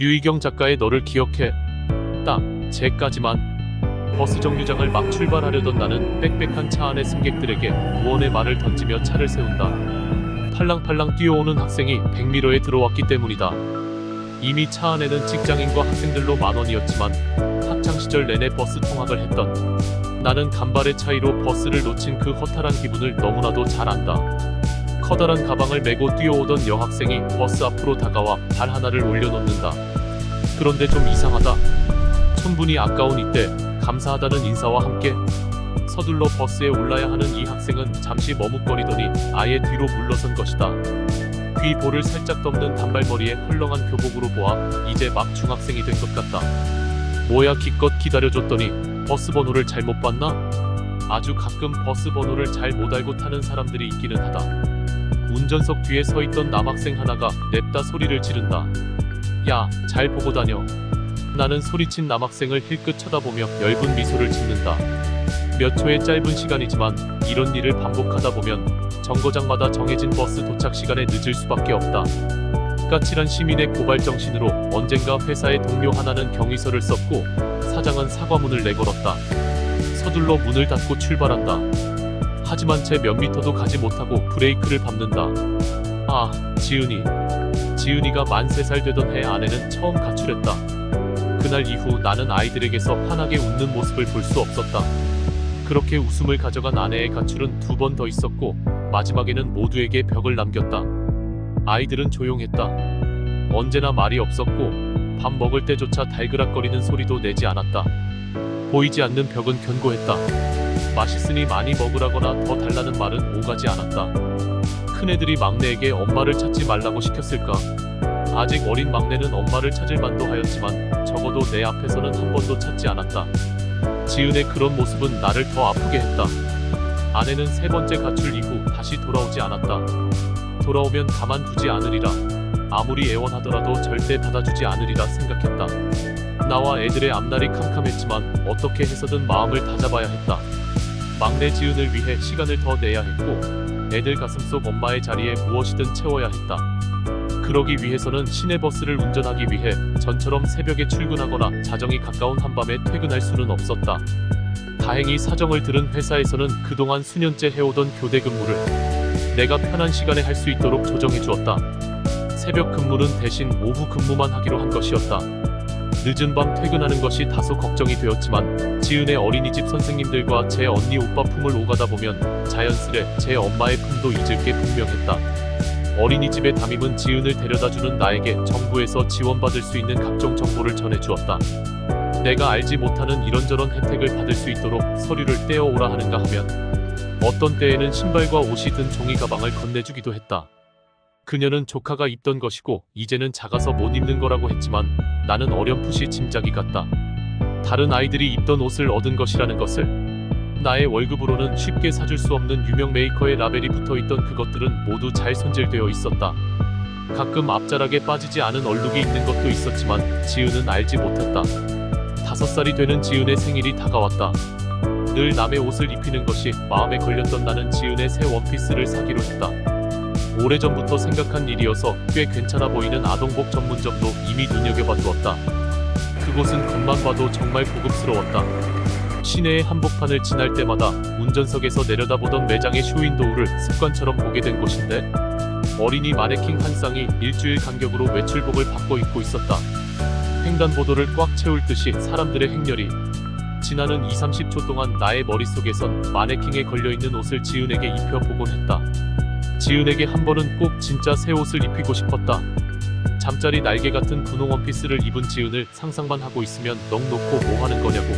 류희경 작가의 너를 기억해. 딱 쟤까지만. 버스 정류장을 막 출발하려던 나는 빽빽한 차 안의 승객들에게 무언의 말을 던지며 차를 세운다. 팔랑팔랑 뛰어오는 학생이 100m에 들어왔기 때문이다. 이미 차 안에는 직장인과 학생들로 만원이었지만 학창시절 내내 버스 통학을 했던 나는 간발의 차이로 버스를 놓친 그 허탈한 기분을 너무나도 잘 안다. 커다란 가방을 메고 뛰어오던 여학생이 버스 앞으로 다가와 발 하나를 올려놓는다. 그런데 좀 이상하다. 천분이 아까운 이때 감사하다는 인사와 함께 서둘러 버스에 올라야 하는 이 학생은 잠시 머뭇거리더니 아예 뒤로 물러선 것이다. 귀 볼을 살짝 덮는 단발머리에 헐렁한 교복으로 보아 이제 막 중학생이 된 것 같다. 뭐야 기껏 기다려줬더니 버스 번호를 잘못 봤나? 아주 가끔 버스 번호를 잘 못 알고 타는 사람들이 있기는 하다. 운전석 뒤에 서있던 남학생 하나가 냅다 소리를 지른다. 야, 잘 보고 다녀. 나는 소리친 남학생을 힐끗 쳐다보며 엷은 미소를 짓는다. 몇 초의 짧은 시간이지만 이런 일을 반복하다 보면 정거장마다 정해진 버스 도착 시간에 늦을 수밖에 없다. 까칠한 시민의 고발정신으로 언젠가 회사의 동료 하나는 경위서를 썼고 사장은 사과문을 내걸었다. 서둘러 문을 닫고 출발한다. 하지만 채 몇 미터도 가지 못하고 브레이크를 밟는다. 아, 지은이가 만 3살 되던 해 아내는 처음 가출했다. 그날 이후 나는 아이들에게서 환하게 웃는 모습을 볼 수 없었다. 그렇게 웃음을 가져간 아내의 가출은 2번 더 있었고 마지막에는 모두에게 벽을 남겼다. 아이들은 조용했다. 언제나 말이 없었고 밥 먹을 때조차 달그락거리는 소리도 내지 않았다. 보이지 않는 벽은 견고했다. 맛있으니 많이 먹으라거나 더 달라는 말은 오가지 않았다. 큰애들이 막내에게 엄마를 찾지 말라고 시켰을까? 아직 어린 막내는 엄마를 찾을 만도 하였지만 적어도 내 앞에서는 한 번도 찾지 않았다. 지은의 그런 모습은 나를 더 아프게 했다. 아내는 3번째 가출 이후 다시 돌아오지 않았다. 돌아오면 가만두지 않으리라. 아무리 애원하더라도 절대 받아주지 않으리라 생각했다. 나와 애들의 앞날이 캄캄했지만 어떻게 해서든 마음을 다잡아야 했다. 막내 지은을 위해 시간을 더 내야 했고 애들 가슴속 엄마의 자리에 무엇이든 채워야 했다. 그러기 위해서는 시내버스를 운전하기 위해 전처럼 새벽에 출근하거나 자정이 가까운 한밤에 퇴근할 수는 없었다. 다행히 사정을 들은 회사에서는 그동안 수년째 해오던 교대 근무를 내가 편한 시간에 할 수 있도록 조정해 주었다. 새벽 근무는 대신 오후 근무만 하기로 한 것이었다. 늦은 밤 퇴근하는 것이 다소 걱정이 되었지만 지은의 어린이집 선생님들과 제 언니 오빠 품을 오가다 보면 자연스레 제 엄마의 품도 잊을 게 분명했다. 어린이집의 담임은 지은을 데려다주는 나에게 정부에서 지원받을 수 있는 각종 정보를 전해주었다. 내가 알지 못하는 이런저런 혜택을 받을 수 있도록 서류를 떼어오라 하는가 하면 어떤 때에는 신발과 옷이 든 종이 가방을 건네주기도 했다. 그녀는 조카가 입던 것이고 이제는 작아서 못 입는 거라고 했지만 나는 어렴풋이 짐작이 갔다. 다른 아이들이 입던 옷을 얻은 것이라는 것을. 나의 월급으로는 쉽게 사줄 수 없는 유명 메이커의 라벨이 붙어있던 그것들은 모두 잘 손질되어 있었다. 가끔 앞자락에 빠지지 않은 얼룩이 있는 것도 있었지만 지은은 알지 못했다. 5살이 되는 지은의 생일이 다가왔다. 늘 남의 옷을 입히는 것이 마음에 걸렸던 나는 지은의 새 원피스를 사기로 했다. 오래전부터 생각한 일이어서 꽤 괜찮아 보이는 아동복 전문점도 이미 눈여겨봐 두었다. 그곳은 겉만 봐도 정말 고급스러웠다. 시내의 한복판을 지날 때마다 운전석에서 내려다보던 매장의 쇼윈도우를 습관처럼 보게 된 곳인데 어린이 마네킹 한 쌍이 일주일 간격으로 외출복을 바꿔 입고 있었다. 횡단보도를 꽉 채울 듯이 사람들의 행렬이. 지나는 20-30초 동안 나의 머릿속에선 마네킹에 걸려있는 옷을 지은에게 입혀보곤 했다. 지은에게 한 번은 꼭 진짜 새 옷을 입히고 싶었다. 잠자리 날개 같은 분홍 원피스를 입은 지은을 상상만 하고 있으면 넋 놓고 뭐 하는 거냐고.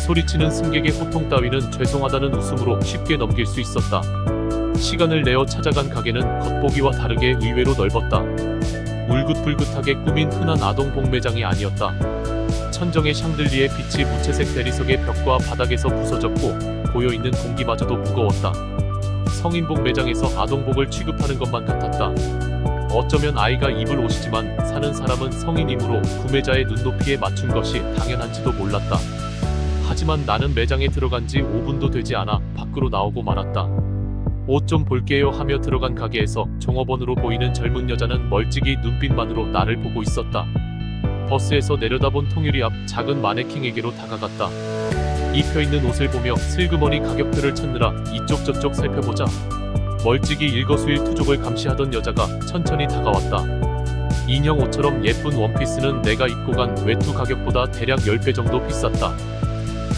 소리치는 승객의 호통 따위는 죄송하다는 웃음으로 쉽게 넘길 수 있었다. 시간을 내어 찾아간 가게는 겉보기와 다르게 의외로 넓었다. 울긋불긋하게 꾸민 흔한 아동복 매장이 아니었다. 천정의 샹들리에 빛이 무채색 대리석의 벽과 바닥에서 부서졌고 고여있는 공기마저도 무거웠다. 성인복 매장에서 아동복을 취급하는 것만 같았다. 어쩌면 아이가 입을 옷이지만 사는 사람은 성인이므로 구매자의 눈높이에 맞춘 것이 당연한지도 몰랐다. 하지만 나는 매장에 들어간 지 5분도 되지 않아 밖으로 나오고 말았다. 옷 좀 볼게요 하며 들어간 가게에서 종업원으로 보이는 젊은 여자는 멀찍이 눈빛만으로 나를 보고 있었다. 버스에서 내려다본 통유리 앞 작은 마네킹에게로 다가갔다. 입혀있는 옷을 보며 슬그머니 가격표를 찾느라 이쪽 저쪽 살펴보자 멀찍이 일거수일투족을 감시하던 여자가 천천히 다가왔다. 인형 옷처럼 예쁜 원피스는 내가 입고 간 외투 가격보다 대략 10배 정도 비쌌다.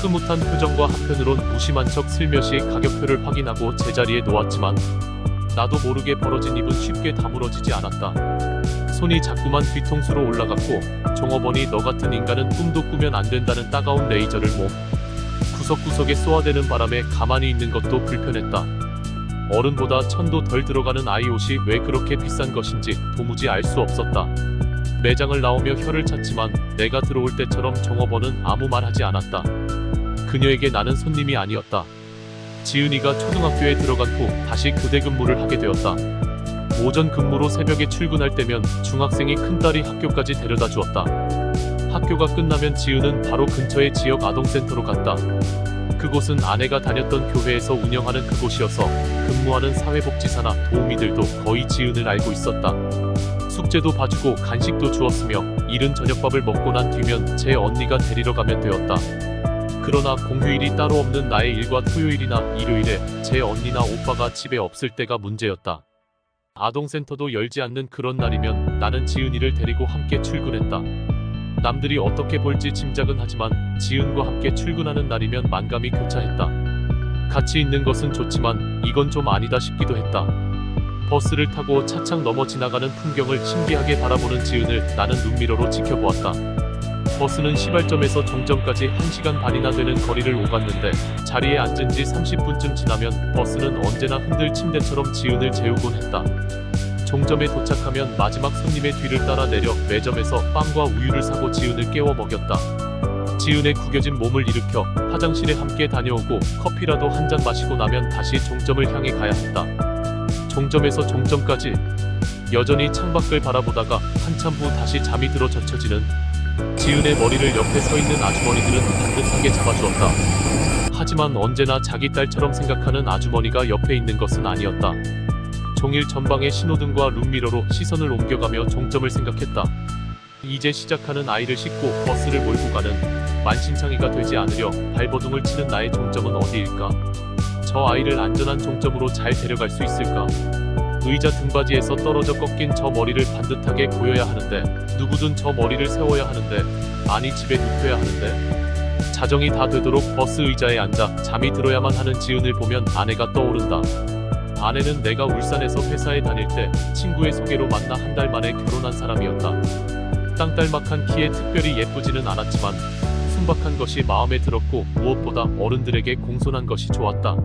흐뭇한 표정과 한편으론 무심한 척 슬며시 가격표를 확인하고 제자리에 놓았지만 나도 모르게 벌어진 입은 쉽게 다물어지지 않았다. 손이 자꾸만 뒤통수로 올라갔고 종업원이 너 같은 인간은 꿈도 꾸면 안 된다는 따가운 레이저를 몸 구석구석에 쏘아대는 바람에 가만히 있는 것도 불편했다. 어른보다 천도 덜 들어가는 아이 옷이 왜 그렇게 비싼 것인지 도무지 알 수 없었다. 매장을 나오며 혀를 찼지만 내가 들어올 때처럼 종업원은 아무 말 하지 않았다. 그녀에게 나는 손님이 아니었다. 지은이가 초등학교에 들어간 후 다시 교대 근무를 하게 되었다. 오전 근무로 새벽에 출근할 때면 중학생이 큰딸이 학교까지 데려다 주었다. 학교가 끝나면 지은은 바로 근처의 지역 아동센터로 갔다. 그곳은 아내가 다녔던 교회에서 운영하는 그곳이어서 근무하는 사회복지사나 도우미들도 거의 지은을 알고 있었다. 숙제도 봐주고 간식도 주었으며 이른 저녁밥을 먹고 난 뒤면 제 언니가 데리러 가면 되었다. 그러나 공휴일이 따로 없는 나의 일과 토요일이나 일요일에 제 언니나 오빠가 집에 없을 때가 문제였다. 아동센터도 열지 않는 그런 날이면 나는 지은이를 데리고 함께 출근했다. 남들이 어떻게 볼지 짐작은 하지만 지은과 함께 출근하는 날이면 만감이 교차했다. 같이 있는 것은 좋지만 이건 좀 아니다 싶기도 했다. 버스를 타고 차창 넘어 지나가는 풍경을 신기하게 바라보는 지은을 나는 눈미러로 지켜보았다. 버스는 시발점에서 종점까지 1시간 반이나 되는 거리를 오갔는데 자리에 앉은 지 30분쯤 지나면 버스는 언제나 흔들 침대처럼 지은을 재우곤 했다. 종점에 도착하면 마지막 손님의 뒤를 따라 내려 매점에서 빵과 우유를 사고 지은을 깨워 먹였다. 지은의 구겨진 몸을 일으켜 화장실에 함께 다녀오고 커피라도 한 잔 마시고 나면 다시 종점을 향해 가야 했다. 종점에서 종점까지 여전히 창밖을 바라보다가 한참 후 다시 잠이 들어 젖혀지는 지은의 머리를 옆에 서 있는 아주머니들은 반듯하게 잡아주었다. 하지만 언제나 자기 딸처럼 생각하는 아주머니가 옆에 있는 것은 아니었다. 종일 전방의 신호등과 룸미러로 시선을 옮겨가며 종점을 생각했다. 이제 시작하는 아이를 싣고 버스를 몰고 가는 만신창이가 되지 않으려 발버둥을 치는 나의 종점은 어디일까? 저 아이를 안전한 종점으로 잘 데려갈 수 있을까? 의자 등받이에서 떨어져 꺾인 저 머리를 반듯하게 고여야 하는데 누구든 저 머리를 세워야 하는데 아니 집에 눕혀야 하는데 자정이 다 되도록 버스 의자에 앉아 잠이 들어야만 하는 지은을 보면 아내가 떠오른다. 아내는 내가 울산에서 회사에 다닐 때 친구의 소개로 만나 한 달 만에 결혼한 사람이었다. 땅딸막한 키에 특별히 예쁘지는 않았지만 순박한 것이 마음에 들었고 무엇보다 어른들에게 공손한 것이 좋았다.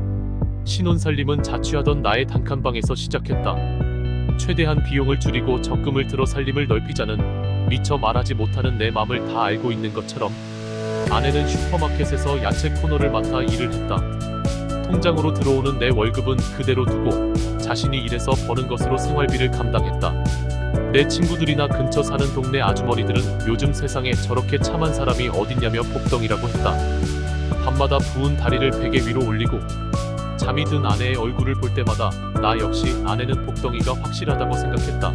신혼살림은 자취하던 나의 단칸방에서 시작했다. 최대한 비용을 줄이고 적금을 들어 살림을 넓히자는 미처 말하지 못하는 내 맘을 다 알고 있는 것처럼 아내는 슈퍼마켓에서 야채 코너를 맡아 일을 했다. 통장으로 들어오는 내 월급은 그대로 두고 자신이 일해서 버는 것으로 생활비를 감당했다. 내 친구들이나 근처 사는 동네 아주머니들은 요즘 세상에 저렇게 참한 사람이 어딨냐며 복덩이라고 했다. 밤마다 부은 다리를 베개 위로 올리고 잠이 든 아내의 얼굴을 볼 때마다 나 역시 아내는 복덩이가 확실하다고 생각했다.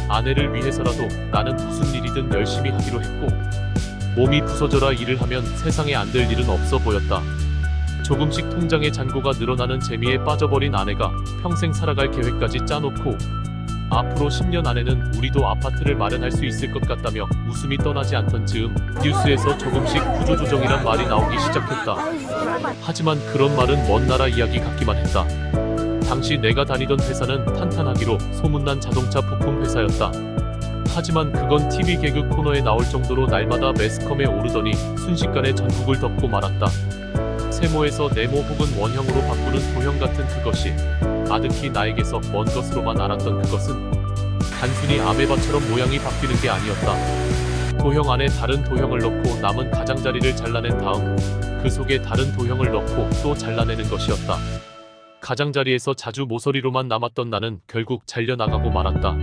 아내를 위해서라도 나는 무슨 일이든 열심히 하기로 했고 몸이 부서져라 일을 하면 세상에 안 될 일은 없어 보였다. 조금씩 통장의 잔고가 늘어나는 재미에 빠져버린 아내가 평생 살아갈 계획까지 짜놓고 앞으로 10년 안에는 우리도 아파트를 마련할 수 있을 것 같다며 웃음이 떠나지 않던 즈음 뉴스에서 조금씩 구조조정이란 말이 나오기 시작했다. 하지만 그런 말은 먼 나라 이야기 같기만 했다. 당시 내가 다니던 회사는 탄탄하기로 소문난 자동차 부품 회사였다. 하지만 그건 TV 개그 코너에 나올 정도로 날마다 매스컴에 오르더니 순식간에 전국을 덮고 말았다. 세모에서 네모 혹은 원형으로 바꾸는 도형 같은 그것이 아득히 나에게서 먼 것으로만 알았던 그것은 단순히 아메바처럼 모양이 바뀌는 게 아니었다. 도형 안에 다른 도형을 넣고 남은 가장자리를 잘라낸 다음 그 속에 다른 도형을 넣고 또 잘라내는 것이었다. 가장자리에서 자주 모서리로만 남았던 나는 결국 잘려나가고 말았다.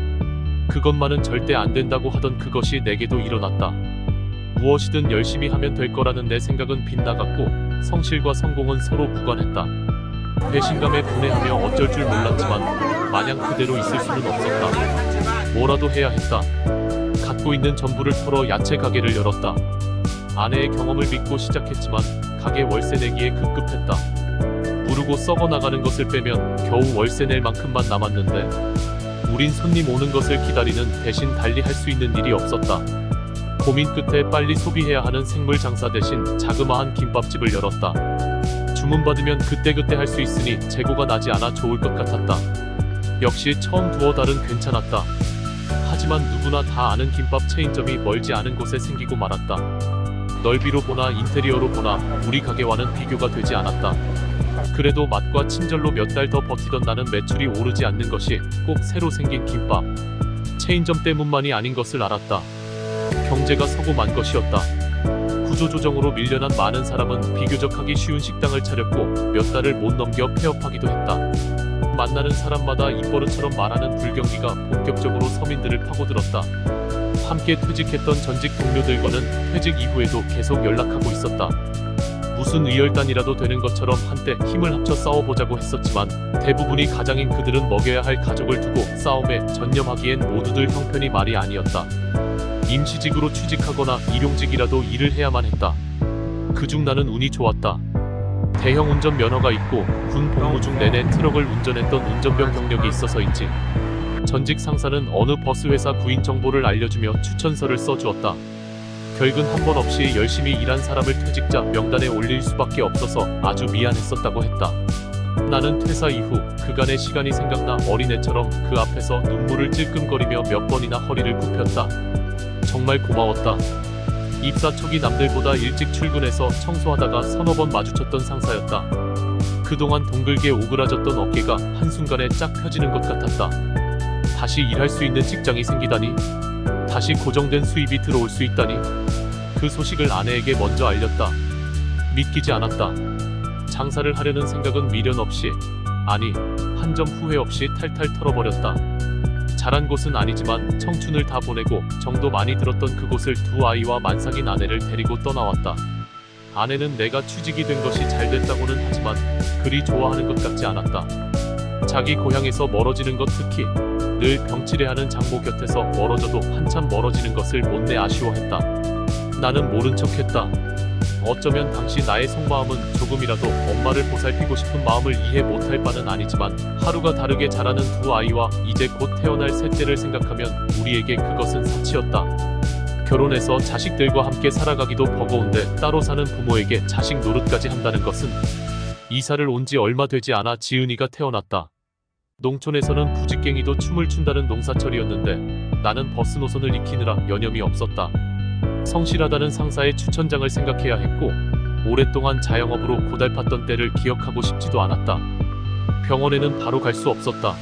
그것만은 절대 안 된다고 하던 그것이 내게도 일어났다. 무엇이든 열심히 하면 될 거라는 내 생각은 빗나갔고 성실과 성공은 서로 무관했다. 배신감에 분해하며 어쩔 줄 몰랐지만 마냥 그대로 있을 수는 없었다. 뭐라도 해야 했다. 갖고 있는 전부를 털어 야채 가게를 열었다. 아내의 경험을 믿고 시작했지만 가게 월세 내기에 급급했다. 무르고 썩어 나가는 것을 빼면 겨우 월세 낼 만큼만 남았는데 우린 손님 오는 것을 기다리는 대신 달리 할 수 있는 일이 없었다. 고민 끝에 빨리 소비해야 하는 생물 장사 대신 자그마한 김밥집을 열었다. 주문받으면 그때그때 할 수 있으니 재고가 나지 않아 좋을 것 같았다. 역시 처음 두어 달은 괜찮았다. 하지만 누구나 다 아는 김밥 체인점이 멀지 않은 곳에 생기고 말았다. 넓이로 보나 인테리어로 보나 우리 가게와는 비교가 되지 않았다. 그래도 맛과 친절로 몇 달 더 버티던 나는 매출이 오르지 않는 것이 꼭 새로 생긴 김밥 체인점 때문만이 아닌 것을 알았다. 경제가 서고 만 것이었다. 구조조정으로 밀려난 많은 사람은 비교적 하기 쉬운 식당을 차렸고 몇 달을 못 넘겨 폐업하기도 했다. 만나는 사람마다 입버릇처럼 말하는 불경기가 본격적으로 서민들을 파고들었다. 함께 퇴직했던 전직 동료들과는 퇴직 이후에도 계속 연락하고 있었다. 무슨 의열단이라도 되는 것처럼 한때 힘을 합쳐 싸워보자고 했었지만 대부분이 가장인 그들은 먹여야 할 가족을 두고 싸움에 전념하기엔 모두들 형편이 말이 아니었다. 임시직으로 취직하거나 일용직이라도 일을 해야만 했다. 그중 나는 운이 좋았다. 대형 운전 면허가 있고 군 복무 중 내내 트럭을 운전했던 운전병 경력이 있어서인지 전직 상사는 어느 버스 회사 구인 정보를 알려주며 추천서를 써주었다. 결근 한 번 없이 열심히 일한 사람을 퇴직자 명단에 올릴 수밖에 없어서 아주 미안했었다고 했다. 나는 퇴사 이후 그간의 시간이 생각나 어린애처럼 그 앞에서 눈물을 찔끔거리며 몇 번이나 허리를 굽혔다. 정말 고마웠다. 입사 초기 남들보다 일찍 출근해서 청소하다가 서너 번 마주쳤던 상사였다. 그동안 동글게 오그라졌던 어깨가 한순간에 쫙 펴지는 것 같았다. 다시 일할 수 있는 직장이 생기다니, 다시 고정된 수입이 들어올 수 있다니. 그 소식을 아내에게 먼저 알렸다. 믿기지 않았다. 장사를 하려는 생각은 미련 없이, 아니 한 점 후회 없이 탈탈 털어버렸다. 잘한 곳은 아니지만 청춘을 다 보내고 정도 많이 들었던 그곳을 두 아이와 만삭인 아내를 데리고 떠나왔다. 아내는 내가 취직이 된 것이 잘 됐다고는 하지만 그리 좋아하는 것 같지 않았다. 자기 고향에서 멀어지는 것, 특히 늘 병치레하는 장모 곁에서 멀어져도 한참 멀어지는 것을 못내 아쉬워했다. 나는 모른 척했다. 어쩌면 당시 나의 속마음은 조금이라도 엄마를 보살피고 싶은 마음을 이해 못할 바는 아니지만 하루가 다르게 자라는 두 아이와 이제 곧 태어날 셋째를 생각하면 우리에게 그것은 사치였다. 결혼해서 자식들과 함께 살아가기도 버거운데 따로 사는 부모에게 자식 노릇까지 한다는 것은. 이사를 온 지 얼마 되지 않아 지은이가 태어났다. 농촌에서는 부직갱이도 춤을 춘다는 농사철이었는데 나는 버스 노선을 익히느라 여념이 없었다. 성실하다는 상사의 추천장을 생각해야 했고 오랫동안 자영업으로 고달팠던 때를 기억하고 싶지도 않았다. 병원에는 바로 갈 수 없었다.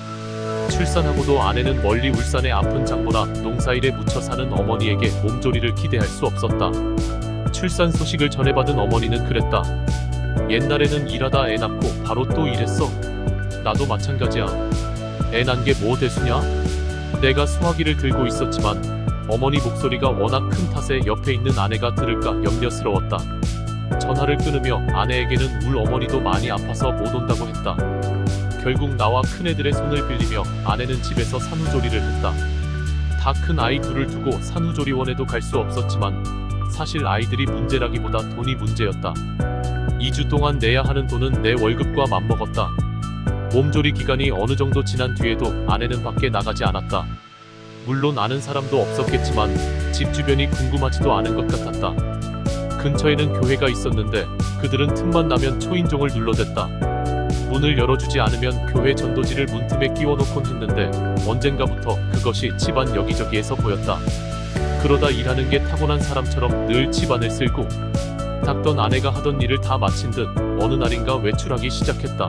출산하고도 아내는 멀리 울산의 아픈 장모나 농사일에 묻혀 사는 어머니에게 몸조리를 기대할 수 없었다. 출산 소식을 전해받은 어머니는 그랬다. 옛날에는 일하다 애 낳고 바로 또 일했어. 나도 마찬가지야. 애 낳은 게 뭐 대수냐? 내가 수화기를 들고 있었지만 어머니 목소리가 워낙 큰 탓에 옆에 있는 아내가 들을까 염려스러웠다. 전화를 끊으며 아내에게는 울 어머니도 많이 아파서 못 온다고 했다. 결국 나와 큰애들의 손을 빌리며 아내는 집에서 산후조리를 했다. 다 큰 아이 둘을 두고 산후조리원에도 갈 수 없었지만 사실 아이들이 문제라기보다 돈이 문제였다. 2주 동안 내야 하는 돈은 내 월급과 맞먹었다. 몸조리 기간이 어느 정도 지난 뒤에도 아내는 밖에 나가지 않았다. 물론 아는 사람도 없었겠지만 집 주변이 궁금하지도 않은 것 같았다. 근처에는 교회가 있었는데 그들은 틈만 나면 초인종을 눌러댔다. 문을 열어주지 않으면 교회 전도지를 문틈에 끼워놓곤 했는데 언젠가부터 그것이 집안 여기저기에서 보였다. 그러다 일하는 게 타고난 사람처럼 늘 집안을 쓸고 닦던 아내가 하던 일을 다 마친 듯 어느 날인가 외출하기 시작했다.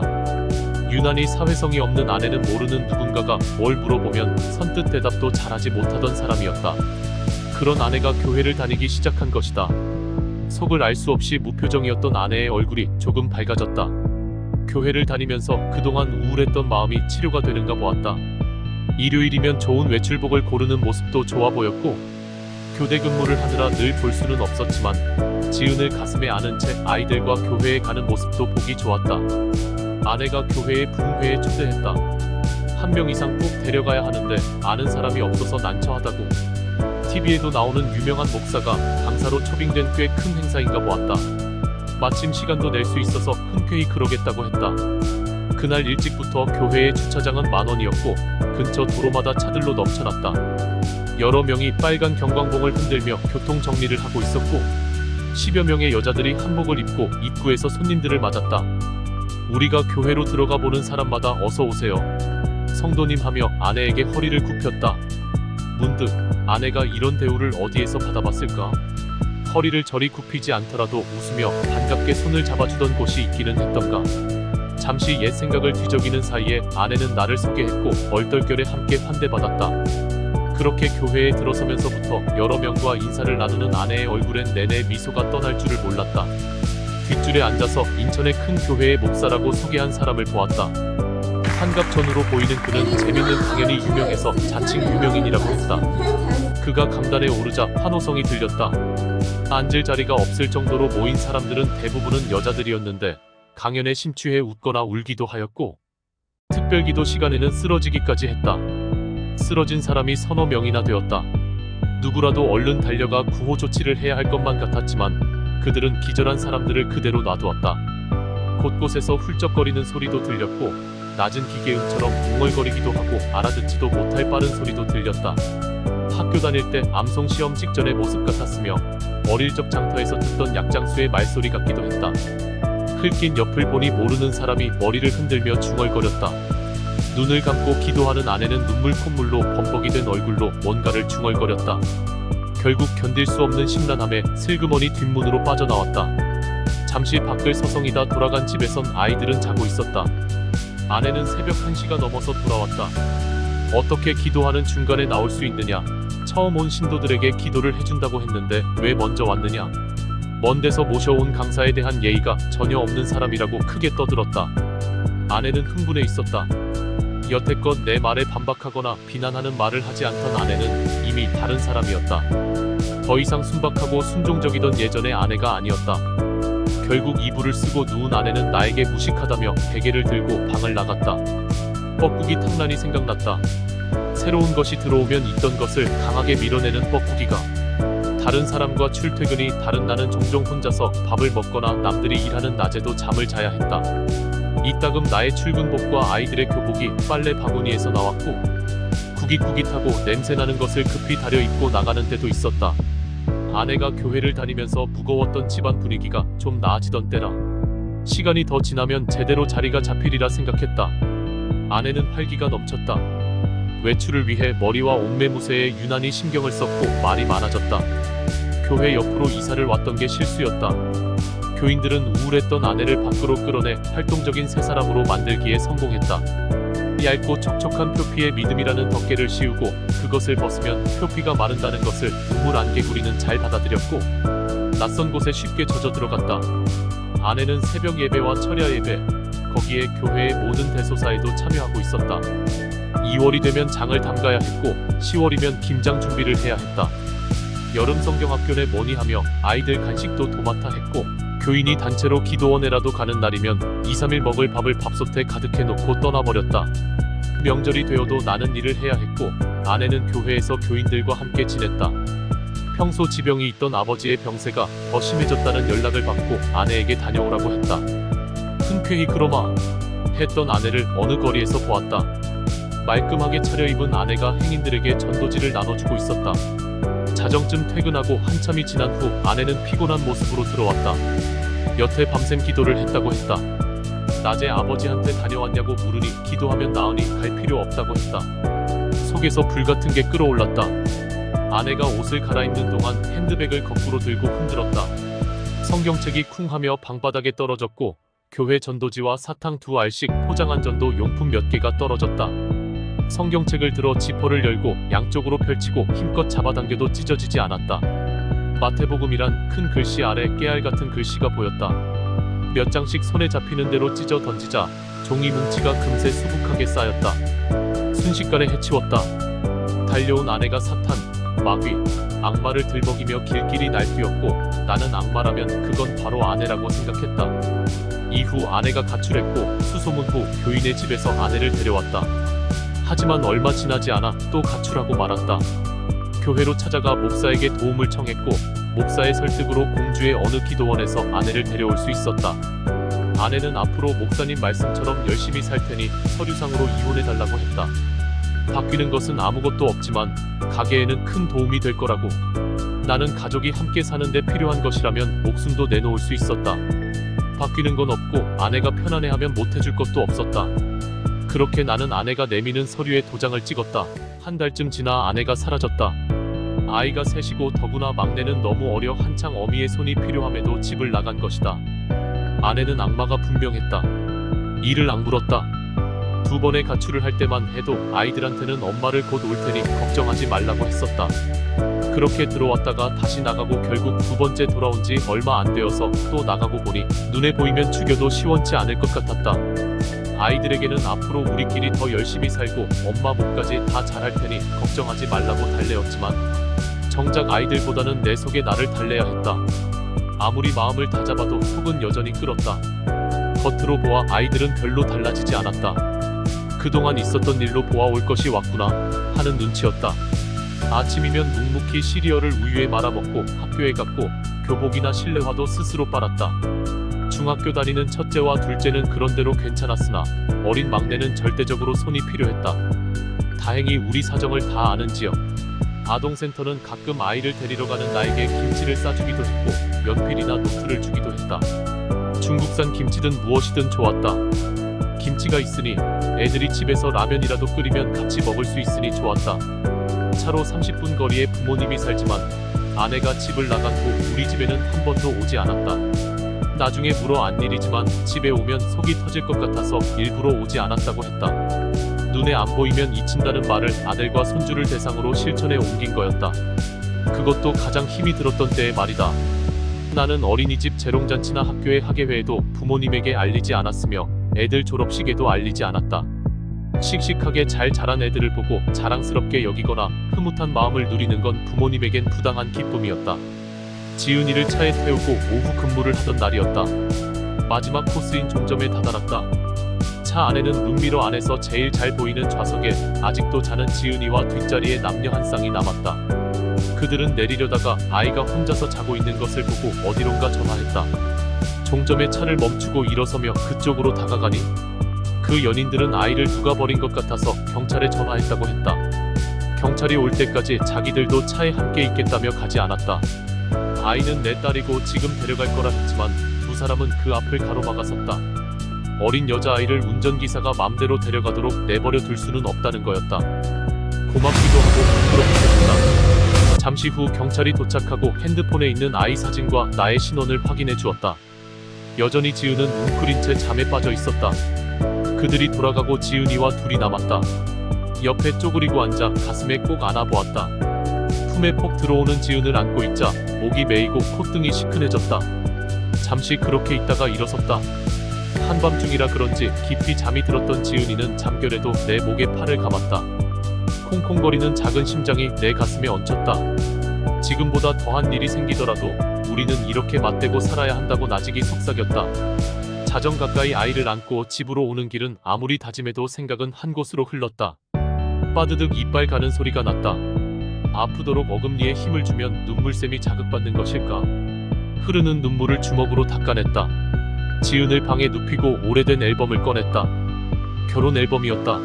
유난히 사회성이 없는 아내는 모르는 누군가가 뭘 물어보면 선뜻 대답도 잘하지 못하던 사람이었다. 그런 아내가 교회를 다니기 시작한 것이다. 속을 알 수 없이 무표정이었던 아내의 얼굴이 조금 밝아졌다. 교회를 다니면서 그동안 우울했던 마음이 치료가 되는가 보았다. 일요일이면 좋은 외출복을 고르는 모습도 좋아 보였고 교대 근무를 하느라 늘 볼 수는 없었지만 지은을 가슴에 안은 채 아이들과 교회에 가는 모습도 보기 좋았다. 아내가 교회의 부흥회에 초대했다. 한 명 이상 꼭 데려가야 하는데 아는 사람이 없어서 난처하다고. TV에도 나오는 유명한 목사가 강사로 초빙된 꽤 큰 행사인가 보았다. 마침 시간도 낼 수 있어서 흔쾌히 그러겠다고 했다. 그날 일찍부터 교회의 주차장은 만원이었고 근처 도로마다 차들로 넘쳐났다. 여러 명이 빨간 경광봉을 흔들며 교통 정리를 하고 있었고 10여 명의 여자들이 한복을 입고 입구에서 손님들을 맞았다. 우리가 교회로 들어가 보는 사람마다 어서 오세요, 성도님 하며 아내에게 허리를 굽혔다. 문득 아내가 이런 대우를 어디에서 받아봤을까? 허리를 저리 굽히지 않더라도 웃으며 반갑게 손을 잡아주던 곳이 있기는 했던가. 잠시 옛 생각을 뒤적이는 사이에 아내는 나를 소개했고 얼떨결에 함께 환대받았다. 그렇게 교회에 들어서면서부터 여러 명과 인사를 나누는 아내의 얼굴엔 내내 미소가 떠날 줄을 몰랐다. 뒷줄에 앉아서 인천의 큰 교회의 목사라고 소개한 사람을 보았다. 한갑전으로 보이는 그는 재밌는 강연이 유명해서 자칭 유명인이라고 했다. 그가 강단에 오르자 환호성이 들렸다. 앉을 자리가 없을 정도로 모인 사람들은 대부분은 여자들이었는데 강연에 심취해 웃거나 울기도 하였고 특별기도 시간에는 쓰러지기까지 했다. 쓰러진 사람이 서너 명이나 되었다. 누구라도 얼른 달려가 구호 조치를 해야 할 것만 같았지만 그들은 기절한 사람들을 그대로 놔두었다. 곳곳에서 훌쩍거리는 소리도 들렸고 낮은 기계음처럼 웅얼거리기도 하고 알아듣지도 못할 빠른 소리도 들렸다. 학교 다닐 때 암송 시험 직전의 모습 같았으며 어릴 적 장터에서 듣던 약장수의 말소리 같기도 했다. 흘긴 옆을 보니 모르는 사람이 머리를 흔들며 중얼거렸다. 눈을 감고 기도하는 아내는 눈물 콧물로 범벅이 된 얼굴로 뭔가를 중얼거렸다. 결국 견딜 수 없는 심란함에 슬그머니 뒷문으로 빠져나왔다. 잠시 밖을 서성이다 돌아간 집에선 아이들은 자고 있었다. 아내는 새벽 1시가 넘어서 돌아왔다. 어떻게 기도하는 중간에 나올 수 있느냐? 처음 온 신도들에게 기도를 해준다고 했는데 왜 먼저 왔느냐? 먼 데서 모셔온 강사에 대한 예의가 전혀 없는 사람이라고 크게 떠들었다. 아내는 흥분해 있었다. 여태껏 내 말에 반박하거나 비난하는 말을 하지 않던 아내는 이미 다른 사람이었다. 더 이상 순박하고 순종적이던 예전의 아내가 아니었다. 결국 이불을 쓰고 누운 아내는 나에게 무식하다며 베개를 들고 방을 나갔다. 뻐꾸기 탕란이 생각났다. 새로운 것이 들어오면 있던 것을 강하게 밀어내는 뻐꾸기가. 다른 사람과 출퇴근이 다른 나는 종종 혼자서 밥을 먹거나 남들이 일하는 낮에도 잠을 자야 했다. 이따금 나의 출근복과 아이들의 교복이 빨래 바구니에서 나왔고 구깃구깃하고 냄새나는 것을 급히 다려 입고 나가는 때도 있었다. 아내가 교회를 다니면서 무거웠던 집안 분위기가 좀 나아지던 때라. 시간이 더 지나면 제대로 자리가 잡히리라 생각했다. 아내는 활기가 넘쳤다. 외출을 위해 머리와 옷매무새에 유난히 신경을 썼고 말이 많아졌다. 교회 옆으로 이사를 왔던 게 실수였다. 교인들은 우울했던 아내를 밖으로 끌어내 활동적인 새 사람으로 만들기에 성공했다. 얇고 촉촉한 표피에 믿음이라는 덮개를 씌우고 그것을 벗으면 표피가 마른다는 것을 우물 안개구리는 잘 받아들였고 낯선 곳에 쉽게 젖어 들어갔다. 아내는 새벽 예배와 철야 예배, 거기에 교회의 모든 대소사에도 참여하고 있었다. 2월이 되면 장을 담가야 했고 10월이면 김장 준비를 해야 했다. 여름 성경학교내 뭐니 하며 아이들 간식도 도맡아 했고 교인이 단체로 기도원에라도 가는 날이면 2, 3일 먹을 밥을 밥솥에 가득해 놓고 떠나버렸다. 명절이 되어도 나는 일을 해야 했고 아내는 교회에서 교인들과 함께 지냈다. 평소 지병이 있던 아버지의 병세가 더 심해졌다는 연락을 받고 아내에게 다녀오라고 했다. 흔쾌히 그러마 했던 아내를 어느 거리에서 보았다. 말끔하게 차려입은 아내가 행인들에게 전도지를 나눠주고 있었다. 자정쯤 퇴근하고 한참이 지난 후 아내는 피곤한 모습으로 들어왔다. 여태 밤샘 기도를 했다고 했다. 낮에 아버지한테 다녀왔냐고 물으니 기도하면 나으니 갈 필요 없다고 했다. 속에서 불같은 게 끓어올랐다. 아내가 옷을 갈아입는 동안 핸드백을 거꾸로 들고 흔들었다. 성경책이 쿵하며 방바닥에 떨어졌고 교회 전도지와 사탕 2알씩 포장한 전도 용품 몇 개가 떨어졌다. 성경책을 들어 지퍼를 열고 양쪽으로 펼치고 힘껏 잡아당겨도 찢어지지 않았다. 마태복음이란 큰 글씨 아래 깨알 같은 글씨가 보였다. 몇 장씩 손에 잡히는 대로 찢어 던지자 종이 뭉치가 금세 수북하게 쌓였다. 순식간에 해치웠다. 달려온 아내가 사탄, 마귀, 악마를 들먹이며 길길이 날뛰었고 나는 악마라면 그건 바로 아내라고 생각했다. 이후 아내가 가출했고 수소문 후 교인의 집에서 아내를 데려왔다. 하지만 얼마 지나지 않아 또 가출하고 말았다. 교회로 찾아가 목사에게 도움을 청했고 목사의 설득으로 공주의 어느 기도원에서 아내를 데려올 수 있었다. 아내는 앞으로 목사님 말씀처럼 열심히 살 테니 서류상으로 이혼해달라고 했다. 바뀌는 것은 아무것도 없지만 가게에는 큰 도움이 될 거라고. 나는 가족이 함께 사는데 필요한 것이라면 목숨도 내놓을 수 있었다. 바뀌는 건 없고 아내가 편안해하면 못해줄 것도 없었다. 그렇게 나는 아내가 내미는 서류에 도장을 찍었다. 한 달쯤 지나 아내가 사라졌다. 아이가 셋이고 더구나 막내는 너무 어려 한창 어미의 손이 필요함에도 집을 나간 것이다. 아내는 악마가 분명했다. 이를 악물었다. 2번의 가출을 할 때만 해도 아이들한테는 엄마를 곧 올 테니 걱정하지 말라고 했었다. 그렇게 들어왔다가 다시 나가고 결국 2번째 돌아온 지 얼마 안 되어서 또 나가고 보니 눈에 보이면 죽여도 시원치 않을 것 같았다. 아이들에게는 앞으로 우리끼리 더 열심히 살고 엄마 목까지 다 잘할 테니 걱정하지 말라고 달래었지만 정작 아이들보다는 내 속에 나를 달래야 했다. 아무리 마음을 다잡아도 속은 여전히 끓었다. 겉으로 보아 아이들은 별로 달라지지 않았다. 그동안 있었던 일로 보아올 것이 왔구나 하는 눈치였다. 아침이면 묵묵히 시리얼을 우유에 말아먹고 학교에 갔고 교복이나 실내화도 스스로 빨았다. 중학교 다니는 첫째와 둘째는 그런대로 괜찮았으나 어린 막내는 절대적으로 손이 필요했다. 다행히 우리 사정을 다 아는지요. 아동센터는 가끔 아이를 데리러 가는 나에게 김치를 싸주기도 했고 연필이나 노트를 주기도 했다. 중국산 김치든 무엇이든 좋았다. 김치가 있으니 애들이 집에서 라면이라도 끓이면 같이 먹을 수 있으니 좋았다. 차로 30분 거리에 부모님이 살지만 아내가 집을 나간 후 우리 집에는 한 번도 오지 않았다. 나중에 물어 안 일이지만 집에 오면 속이 터질 것 같아서 일부러 오지 않았다고 했다. 눈에 안 보이면 잊힌다는 말을 아들과 손주를 대상으로 실천에 옮긴 거였다. 그것도 가장 힘이 들었던 때의 말이다. 나는 어린이집 재롱잔치나 학교의 학예회에도 부모님에게 알리지 않았으며 애들 졸업식에도 알리지 않았다. 씩씩하게 잘 자란 애들을 보고 자랑스럽게 여기거나 흐뭇한 마음을 누리는 건 부모님에겐 부당한 기쁨이었다. 지은이를 차에 태우고 오후 근무를 하던 날이었다. 마지막 코스인 종점에 다다랐다. 차 안에는 눈미러 안에서 제일 잘 보이는 좌석에 아직도 자는 지은이와 뒷자리에 남녀 한 쌍이 남았다. 그들은 내리려다가 아이가 혼자서 자고 있는 것을 보고 어디론가 전화했다. 종점에 차를 멈추고 일어서며 그쪽으로 다가가니 그 연인들은 아이를 누가 버린 것 같아서 경찰에 전화했다고 했다. 경찰이 올 때까지 자기들도 차에 함께 있겠다며 가지 않았다. 아이는 내 딸이고 지금 데려갈 거라 했지만 두 사람은 그 앞을 가로막아섰다. 어린 여자아이를 운전기사가 맘대로 데려가도록 내버려 둘 수는 없다는 거였다. 고맙기도 하고 부끄럽기도 했다. 잠시 후 경찰이 도착하고 핸드폰에 있는 아이 사진과 나의 신원을 확인해 주었다. 여전히 지은은 웅크린 채 잠에 빠져 있었다. 그들이 돌아가고 지은이와 둘이 남았다. 옆에 쪼그리고 앉아 가슴에 꼭 안아보았다. 품에 폭 들어오는 지은을 안고 있자 목이 메이고 콧등이 시큰해졌다. 잠시 그렇게 있다가 일어섰다. 한밤중이라 그런지 깊이 잠이 들었던 지은이는 잠결에도 내 목에 팔을 감았다. 콩콩거리는 작은 심장이 내 가슴에 얹혔다. 지금보다 더한 일이 생기더라도 우리는 이렇게 맞대고 살아야 한다고 나직이 속삭였다. 자정 가까이 아이를 안고 집으로 오는 길은 아무리 다짐해도 생각은 한 곳으로 흘렀다. 빠드득 이빨 가는 소리가 났다. 아프도록 어금니에 힘을 주면 눈물샘이 자극받는 것일까? 흐르는 눈물을 주먹으로 닦아냈다. 지은을 방에 눕히고 오래된 앨범을 꺼냈다. 결혼 앨범이었다.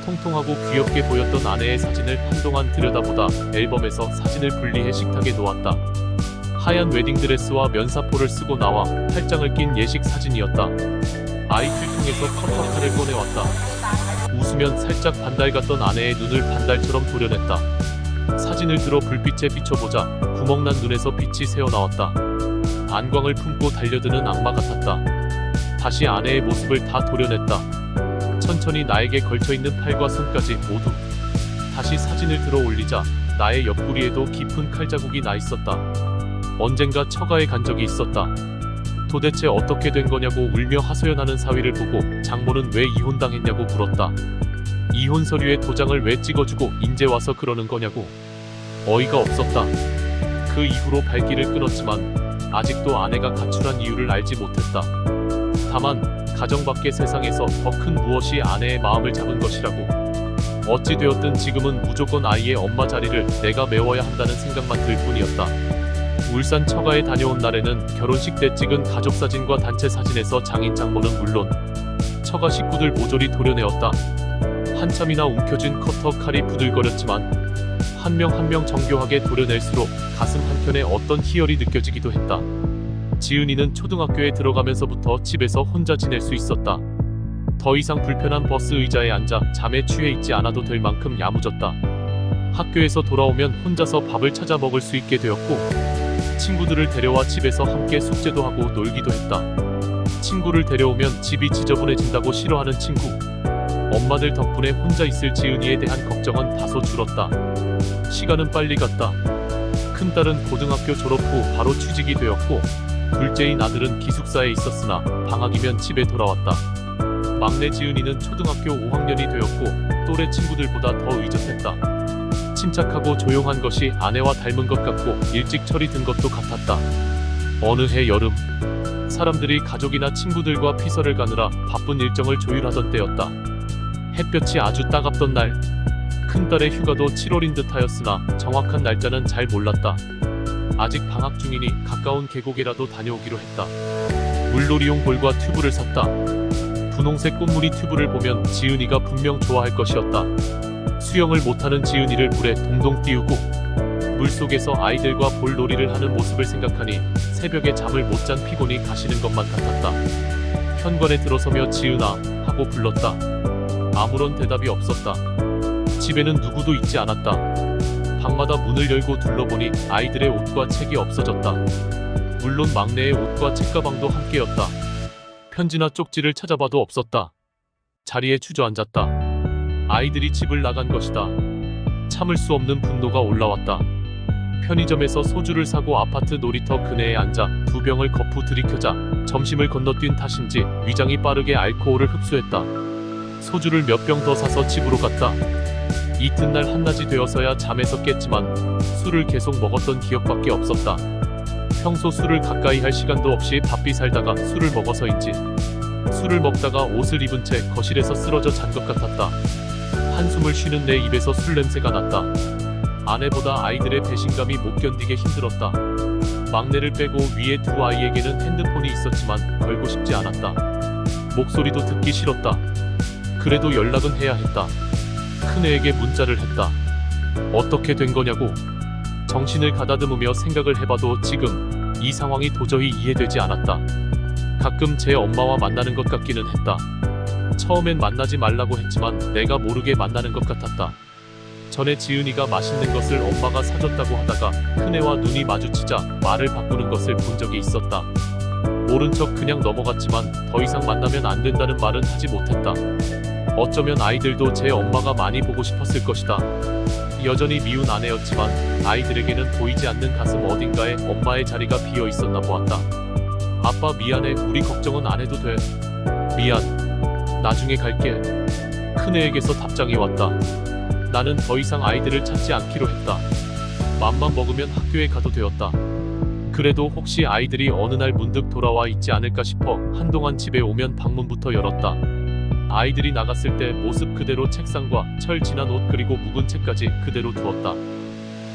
통통하고 귀엽게 보였던 아내의 사진을 한동안 들여다보다 앨범에서 사진을 분리해 식탁에 놓았다. 하얀 웨딩드레스와 면사포를 쓰고 나와 팔짱을 낀 예식 사진이었다. 아이 필통에서 컴퓨터를 꺼내왔다. 웃으면 살짝 반달 같던 아내의 눈을 반달처럼 도려냈다. 사진을 들어 불빛에 비춰보자 구멍난 눈에서 빛이 새어나왔다. 안광을 품고 달려드는 악마 같았다. 다시 아내의 모습을 다 도려냈다. 천천히 나에게 걸쳐있는 팔과 손까지 모두. 다시 사진을 들어 올리자 나의 옆구리에도 깊은 칼자국이 나 있었다. 언젠가 처가에 간 적이 있었다. 도대체 어떻게 된 거냐고 울며 하소연하는 사위를 보고 장모는 왜 이혼당했냐고 물었다. 이혼 서류에 도장을 왜 찍어주고 인제 와서 그러는 거냐고. 어이가 없었다. 그 이후로 발길을 끊었지만 아직도 아내가 가출한 이유를 알지 못했다. 다만 가정 밖의 세상에서 더 큰 무엇이 아내의 마음을 잡은 것이라고. 어찌되었든 지금은 무조건 아이의 엄마 자리를 내가 메워야 한다는 생각만 들 뿐이었다. 울산 처가에 다녀온 날에는 결혼식 때 찍은 가족사진과 단체 사진에서 장인 장모는 물론 처가 식구들 모조리 도려내었다. 한참이나 움켜쥔 커터 칼이 부들거렸지만 한 명 한 명 정교하게 도려낼수록 가슴 한켠에 어떤 희열이 느껴지기도 했다. 지은이는 초등학교에 들어가면서부터 집에서 혼자 지낼 수 있었다. 더 이상 불편한 버스 의자에 앉아 잠에 취해 있지 않아도 될 만큼 야무졌다. 학교에서 돌아오면 혼자서 밥을 찾아 먹을 수 있게 되었고 친구들을 데려와 집에서 함께 숙제도 하고 놀기도 했다. 친구를 데려오면 집이 지저분해진다고 싫어하는 친구. 엄마들 덕분에 혼자 있을 지은이에 대한 걱정은 다소 줄었다. 시간은 빨리 갔다. 큰딸은 고등학교 졸업 후 바로 취직이 되었고 둘째인 아들은 기숙사에 있었으나 방학이면 집에 돌아왔다. 막내 지은이는 초등학교 5학년이 되었고 또래 친구들보다 더 의젓했다. 침착하고 조용한 것이 아내와 닮은 것 같고 일찍 철이 든 것도 같았다. 어느 해 여름, 사람들이 가족이나 친구들과 피서를 가느라 바쁜 일정을 조율하던 때였다. 햇볕이 아주 따갑던 날, 큰딸의 휴가도 7월인 듯하였으나 정확한 날짜는 잘 몰랐다. 아직 방학 중이니 가까운 계곡이라도 다녀오기로 했다. 물놀이용 볼과 튜브를 샀다. 분홍색 꽃무늬 튜브를 보면 지은이가 분명 좋아할 것이었다. 수영을 못하는 지은이를 물에 동동 띄우고 물속에서 아이들과 볼놀이를 하는 모습을 생각하니 새벽에 잠을 못 잔 피곤이 가시는 것만 같았다. 현관에 들어서며 지은아 하고 불렀다. 아무런 대답이 없었다. 집에는 누구도 있지 않았다. 방마다 문을 열고 둘러보니 아이들의 옷과 책이 없어졌다. 물론 막내의 옷과 책가방도 함께였다. 편지나 쪽지를 찾아봐도 없었다. 자리에 주저앉았다. 아이들이 집을 나간 것이다. 참을 수 없는 분노가 올라왔다. 편의점에서 소주를 사고 아파트 놀이터 그네에 앉아 두 병을 거푸 들이켜자 점심을 건너뛴 탓인지 위장이 빠르게 알코올을 흡수했다. 소주를 몇 병 더 사서 집으로 갔다. 이튿날 한낮이 되어서야 잠에서 깼지만 술을 계속 먹었던 기억밖에 없었다. 평소 술을 가까이 할 시간도 없이 바삐 살다가 술을 먹어서인지 술을 먹다가 옷을 입은 채 거실에서 쓰러져 잔 것 같았다. 한숨을 쉬는 내 입에서 술 냄새가 났다. 아내보다 아이들의 배신감이 못 견디게 힘들었다. 막내를 빼고 위에 두 아이에게는 핸드폰이 있었지만 걸고 싶지 않았다. 목소리도 듣기 싫었다. 그래도 연락은 해야 했다. 큰애에게 문자를 했다. 어떻게 된 거냐고. 정신을 가다듬으며 생각을 해봐도 지금 이 상황이 도저히 이해되지 않았다. 가끔 제 엄마와 만나는 것 같기는 했다. 처음엔 만나지 말라고 했지만 내가 모르게 만나는 것 같았다. 전에 지은이가 맛있는 것을 엄마가 사줬다고 하다가 큰애와 눈이 마주치자 말을 바꾸는 것을 본 적이 있었다. 모른 척 그냥 넘어갔지만 더 이상 만나면 안 된다는 말은 하지 못했다. 어쩌면 아이들도 제 엄마가 많이 보고 싶었을 것이다. 여전히 미운 아내였지만 아이들에게는 보이지 않는 가슴 어딘가에 엄마의 자리가 비어 있었나 보았다. 아빠 미안해. 우리 걱정은 안 해도 돼. 미안. 나중에 갈게. 큰애에게서 답장이 왔다. 나는 더 이상 아이들을 찾지 않기로 했다. 맘만 먹으면 학교에 가도 되었다. 그래도 혹시 아이들이 어느 날 문득 돌아와 있지 않을까 싶어 한동안 집에 오면 방문부터 열었다. 아이들이 나갔을 때 모습 그대로 책상과 철 지난 옷 그리고 묵은 책까지 그대로 두었다.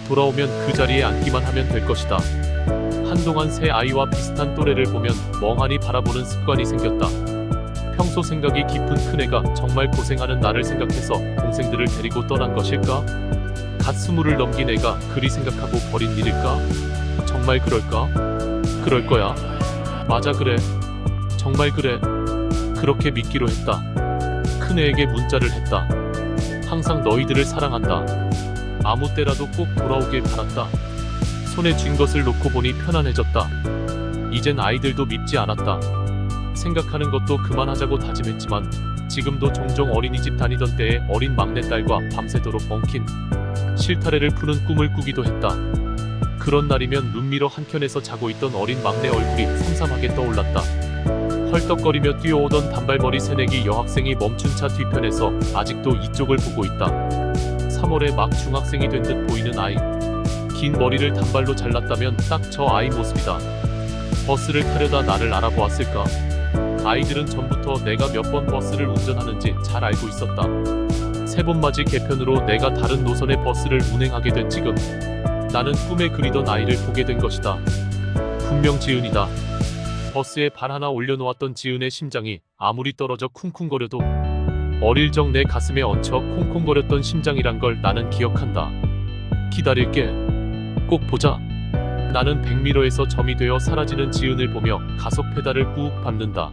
돌아오면 그 자리에 앉기만 하면 될 것이다. 한동안 새 아이와 비슷한 또래를 보면 멍하니 바라보는 습관이 생겼다. 평소 생각이 깊은 큰애가 정말 고생하는 나를 생각해서 동생들을 데리고 떠난 것일까? 갓 20을 넘긴 애가 그리 생각하고 버린 일일까? 정말 그럴까? 그럴 거야. 맞아, 그래. 정말 그래. 그렇게 믿기로 했다. 큰애에게 문자를 했다. 항상 너희들을 사랑한다. 아무 때라도 꼭 돌아오길 바란다. 손에 쥔 것을 놓고 보니 편안해졌다. 이젠 아이들도 밉지 않았다. 생각하는 것도 그만하자고 다짐했지만 지금도 종종 어린이집 다니던 때의 어린 막내딸과 밤새도록 엉킨 실타래를 푸는 꿈을 꾸기도 했다. 그런 날이면 룸미러 한켠에서 자고 있던 어린 막내 얼굴이 삼삼하게 떠올랐다. 헐떡거리며 뛰어오던 단발머리 새내기 여학생이 멈춘 차 뒤편에서 아직도 이쪽을 보고 있다. 3월에 막 중학생이 된 듯 보이는 아이. 긴 머리를 단발로 잘랐다면 딱 저 아이 모습이다. 버스를 타려다 나를 알아보았을까? 아이들은 전부터 내가 몇 번 버스를 운전하는지 잘 알고 있었다. 세번맞이 개편으로 내가 다른 노선의 버스를 운행하게 된 지금 나는 꿈에 그리던 아이를 보게 된 것이다. 분명 지은이다. 버스에 발 하나 올려놓았던 지은의 심장이 아무리 떨어져 쿵쿵거려도 어릴 적 내 가슴에 얹혀 콩콩거렸던 심장이란 걸 나는 기억한다. 기다릴게. 꼭 보자. 나는 100m에서 점이 되어 사라지는 지은을 보며 가속 페달을 꾹 밟는다.